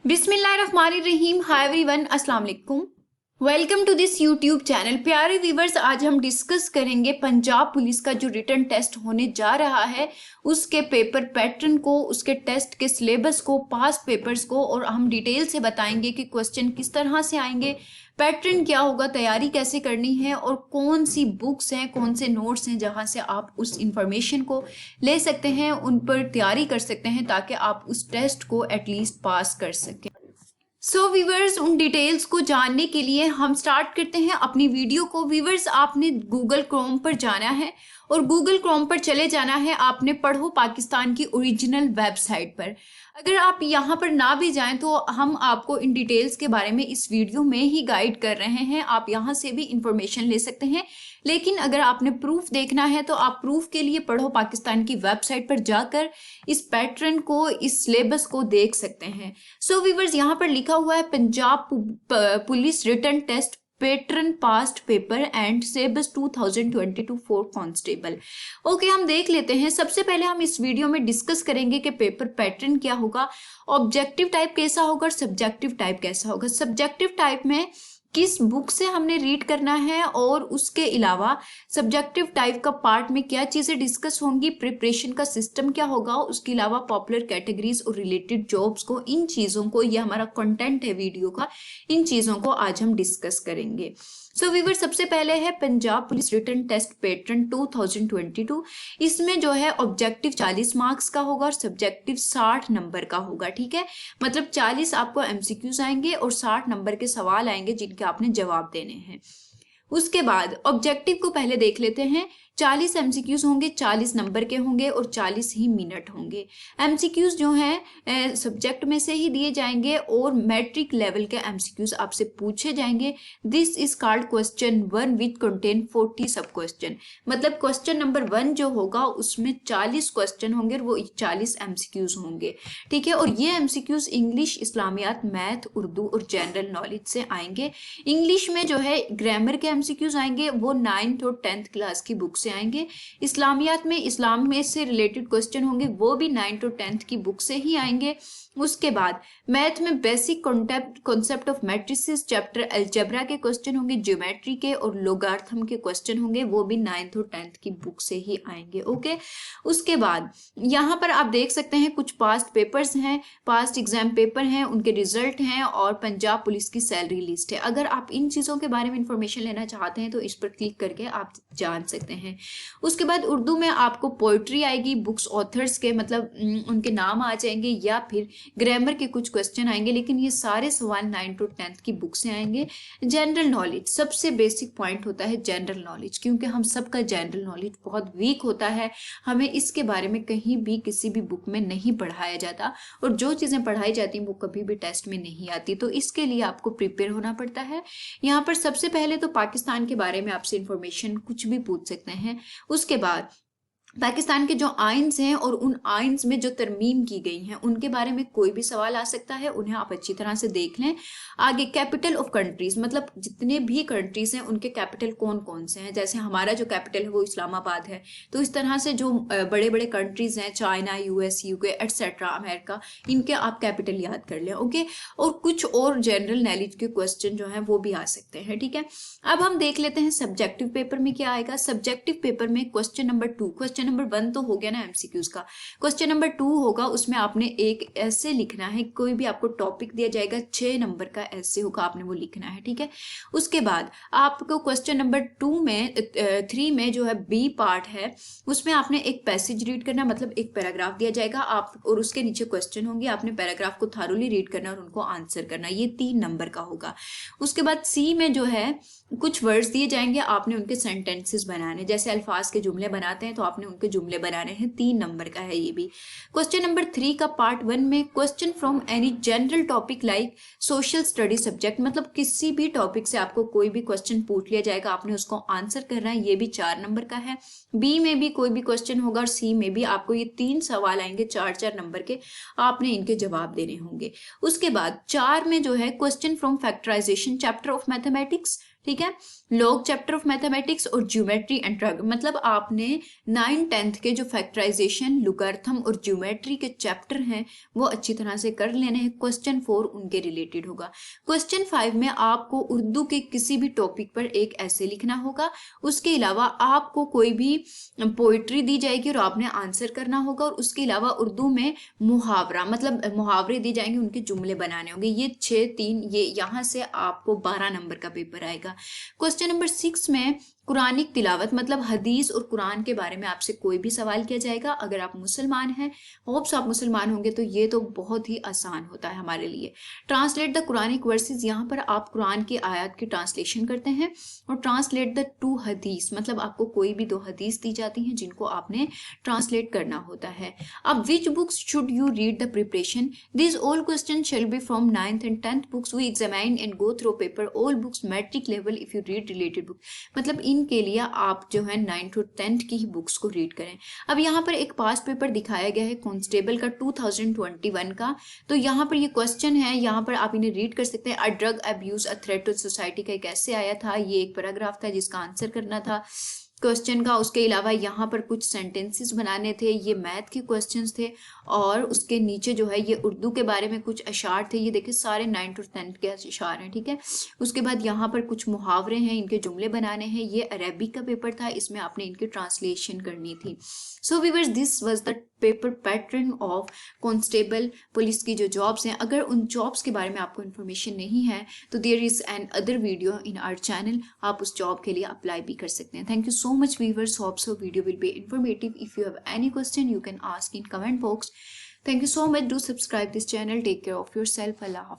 बिस्मिल्लाहिर्रहमानिर्रहीम। हाय एवरीवन, अस्सलाम वालेकुम। Welcome to this YouTube channel. प्यारे व्यूवर्स, आज हम डिस्कस करेंगे पंजाब पुलिस का जो रिटन टेस्ट होने जा रहा है उसके पेपर पैटर्न को, उसके टेस्ट के सिलेबस को, पास्ट पेपर्स को, और हम डिटेल से बताएंगे कि क्वेश्चन किस तरह से आएंगे, पैटर्न क्या होगा, तैयारी कैसे करनी है और कौन सी बुक्स हैं, कौन से नोट्स हैं जहां से आप उस इंफॉर्मेशन को ले सकते हैं, उन पर तैयारी कर सकते हैं ताकि आप उस टेस्ट को एटलीस्ट पास कर सकें। सो व्यूवर्स, उन डिटेल्स को जानने के लिए हम स्टार्ट करते हैं अपनी वीडियो को। व्यूवर्स, आपने गूगल क्रोम पर जाना है और गूगल क्रोम पर चले जाना है आपने पढ़ो पाकिस्तान की ओरिजिनल वेबसाइट पर। अगर आप यहाँ पर ना भी जाएं तो हम आपको इन डिटेल्स के बारे में इस वीडियो में ही गाइड कर रहे हैं, आप यहाँ से भी इंफॉर्मेशन ले सकते हैं। लेकिन अगर आपने प्रूफ देखना है तो आप प्रूफ के लिए पढ़ो पाकिस्तान की वेबसाइट पर जाकर इस पैटर्न को, इस सिलेबस को देख सकते हैं। सो व्यूअर्स, यहाँ पर लिखा हुआ है Punjab police written test pattern past paper and syllabus 2022 for constable. Okay, हम देख लेते हैं। सबसे पहले हम इस वीडियो में डिस्कस करेंगे कि पेपर पैटर्न क्या होगा, ऑब्जेक्टिव टाइप कैसा होगा और सब्जेक्टिव टाइप कैसा होगा। सब्जेक्टिव टाइप में किस बुक से हमने रीड करना है और उसके अलावा सब्जेक्टिव टाइप का पार्ट में क्या चीज़ें डिस्कस होंगी, प्रिपरेशन का सिस्टम क्या होगा, उसके अलावा पॉपुलर कैटेगरीज और रिलेटेड जॉब्स को, इन चीज़ों को, ये हमारा कंटेंट है वीडियो का, इन चीज़ों को आज हम डिस्कस करेंगे। सो व्यूअर, सबसे पहले है Punjab police written test pattern 2022। इसमें जो है ऑब्जेक्टिव 40 मार्क्स का होगा और सब्जेक्टिव 60 नंबर का होगा। ठीक है, मतलब 40 आपको एमसीक्यूज आएंगे और 60 नंबर के सवाल आएंगे जिनके आपने जवाब देने हैं। उसके बाद ऑब्जेक्टिव को पहले देख लेते हैं। 40 एमसीक्यूज होंगे, 40 नंबर के होंगे और 40 ही मिनट होंगे। एमसीक्यूज जो हैं सब्जेक्ट में से ही दिए जाएंगे और मैट्रिक लेवल के एमसीक्यूज आपसे पूछे जाएंगे। This is called question 1 with contain 40 सब क्वेश्चन। मतलब क्वेश्चन नंबर 1 जो होगा उसमें 40 क्वेश्चन होंगे और वो 40 एमसीक्यूज होंगे। ठीक है, और ये एमसीक्यूज इंग्लिश, इस्लामियात, मैथ, उर्दू और जनरल नॉलेज से आएंगे। इंग्लिश में जो है ग्रामर के एमसीक्यूज आएंगे, वो 9th और 10th क्लास की बुक से आएंगे। इस्लामियात में इस्लाम में से रिलेटेड क्वेश्चन होंगे, वो भी 9th और 10th की बुक से ही आएंगे। उसके बाद मैथ में basic concept of matrices chapter algebra के क्वेश्चन होंगे, ज्योमेट्री के और लोगार्थम के क्वेश्चन होंगे, वो भी 9th और 10th की बुक से ही आएंगे। ओके, उसके बाद यहाँ पर आप देख सकते हैं कुछ पास्ट पेपर्स हैं, पास्ट एग्जाम पेपर हैं, उनके रिजल्ट हैं और पंजाब पुलिस की सैलरी लिस्ट है। अगर आप इन चीज़ों के बारे में इंफॉर्मेशन लेना चाहते हैं तो इस पर क्लिक करके आप जान सकते हैं। उसके बाद उर्दू में आपको पोइट्री आएगी, बुक्स ऑथर्स के मतलब उनके नाम आ जाएंगे, या फिर ग्रामर के कुछ क्वेश्चन आएंगे, लेकिन ये सारे सवाल 9th और 10th की बुक से आएंगे। जनरल नॉलेज सबसे बेसिक पॉइंट होता है, जनरल नॉलेज, क्योंकि हम सबका जनरल नॉलेज बहुत वीक होता है, हमें इसके बारे में कहीं भी किसी भी बुक में नहीं पढ़ाया जाता और जो चीज़ें पढ़ाई जाती हैं वो कभी भी टेस्ट में नहीं आती, तो इसके लिए आपको प्रिपेयर होना पड़ता है। यहाँ पर सबसे पहले तो पाकिस्तान के बारे में आपसे इंफॉर्मेशन कुछ भी पूछ सकते हैं। उसके बाद पाकिस्तान के जो आइन्स हैं और उन आइन्स में जो तरमीम की गई हैं उनके बारे में कोई भी सवाल आ सकता है, उन्हें आप अच्छी तरह से देख लें। आगे कैपिटल ऑफ कंट्रीज, मतलब जितने भी कंट्रीज हैं उनके कैपिटल कौन कौन से हैं। जैसे हमारा जो कैपिटल है वो इस्लामाबाद है, तो इस तरह से जो बड़े बड़े कंट्रीज हैं, China, US, UK etcetera, America, इनके आप कैपिटल याद कर लें। ओके, और कुछ और जनरल नॉलेज के क्वेश्चन जो हैं वो भी आ सकते हैं। ठीक है, अब हम देख लेते हैं सब्जेक्टिव पेपर में क्या आएगा। सब्जेक्टिव पेपर में क्वेश्चन नंबर 2, क्वेश्चन नंबर 1 तो हो गया ना एमसीक्यूज का, क्वेश्चन नंबर 2 होगा, उसमें आपने एक ऐसे लिखना है, कोई भी आपको टॉपिक दिया जाएगा, 6 नंबर का ऐसे होगा, आपने वो लिखना है। ठीक है, उसके बाद आपको क्वेश्चन नंबर 3 में जो है बी पार्ट है, उसमें आपने एक पैसेज रीड करना, मतलब एक पैराग्राफ दिया जाएगा आप और उसके नीचे क्वेश्चन होंगे, आपने पैराग्राफ को थारोली रीड करना और उनको आंसर करना, ये 3 नंबर का होगा। उसके बाद सी में जो है कुछ वर्ड्स दिए जाएंगे, आपने उनके सेंटेंसेस बनाने, जैसे अल्फाज के जुमले बनाते हैं तो आपने उनके जुमले बनाने हैं, 3 नंबर का है ये भी। क्वेश्चन नंबर 3 का पार्ट 1 में question from any general topic like social study subject, मतलब किसी भी टॉपिक से आपको कोई भी क्वेश्चन पूछ लिया जाएगा, आपने उसको आंसर करना है, ये भी 4 नंबर का है। बी में भी कोई भी क्वेश्चन होगा और सी में भी आपको ये 3 सवाल आएंगे 4-4 नंबर के, आपने इनके जवाब देने होंगे। उसके बाद 4 में जो है question from factorization chapter of mathematics, ठीक है। लॉग चैप्टर ऑफ मैथमेटिक्स और ज्योमेट्री एंड ट्रायंगल, मतलब आपने 9th के जो फैक्टराइजेशन, लुगार्थम और ज्योमेट्री के चैप्टर हैं वो अच्छी तरह से कर लेने हैं। क्वेश्चन 4 उनके रिलेटेड होगा। क्वेश्चन 5 में आपको उर्दू के किसी भी टॉपिक पर एक ऐसे लिखना होगा। उसके अलावा आपको कोई भी पोइट्री दी जाएगी और आपने आंसर करना होगा। और उसके अलावा उर्दू में मुहावरा, मतलब मुहावरे दिए जाएंगे, उनके जुमले बनाने होंगे। ये 6-3, ये यहाँ से आपको 12 नंबर का पेपर आएगा। क्वेश्चन नंबर 6 में कुरानिक तिलावत, मतलब हदीस और कुरान के बारे में आपसे कोई भी सवाल किया जाएगा। अगर आप मुसलमान हैं, होप्स आप मुसलमान होंगे, तो ये तो बहुत ही आसान होता है हमारे लिए। ट्रांसलेट द कुरानिक वर्सेस, यहाँ पर आप कुरान की आयत की ट्रांसलेशन करते हैं। और ट्रांसलेट द 2 हदीस, मतलब आपको कोई भी 2 हदीस दी जाती हैं जिनको आपने ट्रांसलेट करना होता है। अब which books should you read the preparation, this all question shall be from 9th and 10th books, we examine and go through paper all books matric level if you read related book, मतलब इनके लिए आप जो है 9th और 10th की ही books को read करें। अब यहाँ पर एक पास्ट पेपर दिखाया गया है कांस्टेबल का 2021 का, तो यहाँ पर ये क्वेश्चन है, यहाँ पर आप इन्हें रीड कर सकते हैं। A drug abuse a threat to society का कैसे आया था, ये एक पैराग्राफ था जिसका आंसर करना था क्वेश्चन का। उसके अलावा यहाँ पर कुछ सेंटेंसेस बनाने थे, ये मैथ के क्वेश्चंस थे। और उसके नीचे जो है ये उर्दू के बारे में कुछ अशार थे, ये देखिए सारे 9th और 10th के अशार हैं, ठीक है। उसके बाद यहाँ पर कुछ मुहावरे हैं, इनके जुमले बनाने हैं। ये अरेबिक का पेपर था, इसमें आपने इनकी ट्रांसलेशन करनी थी। So viewers, this was the paper pattern of constable police की जो जॉब्स हैं। अगर उन जॉब्स के बारे में आपको इन्फॉर्मेशन नहीं है तो there is another video in our channel, आप उस जॉब के लिए अप्लाई भी कर सकते हैं। Thank you so much viewers, hope so video will be informative. If you have any question you can ask in comment box. Thank you so much. Do subscribe this channel. Take care of yourself. Allah Hafiz.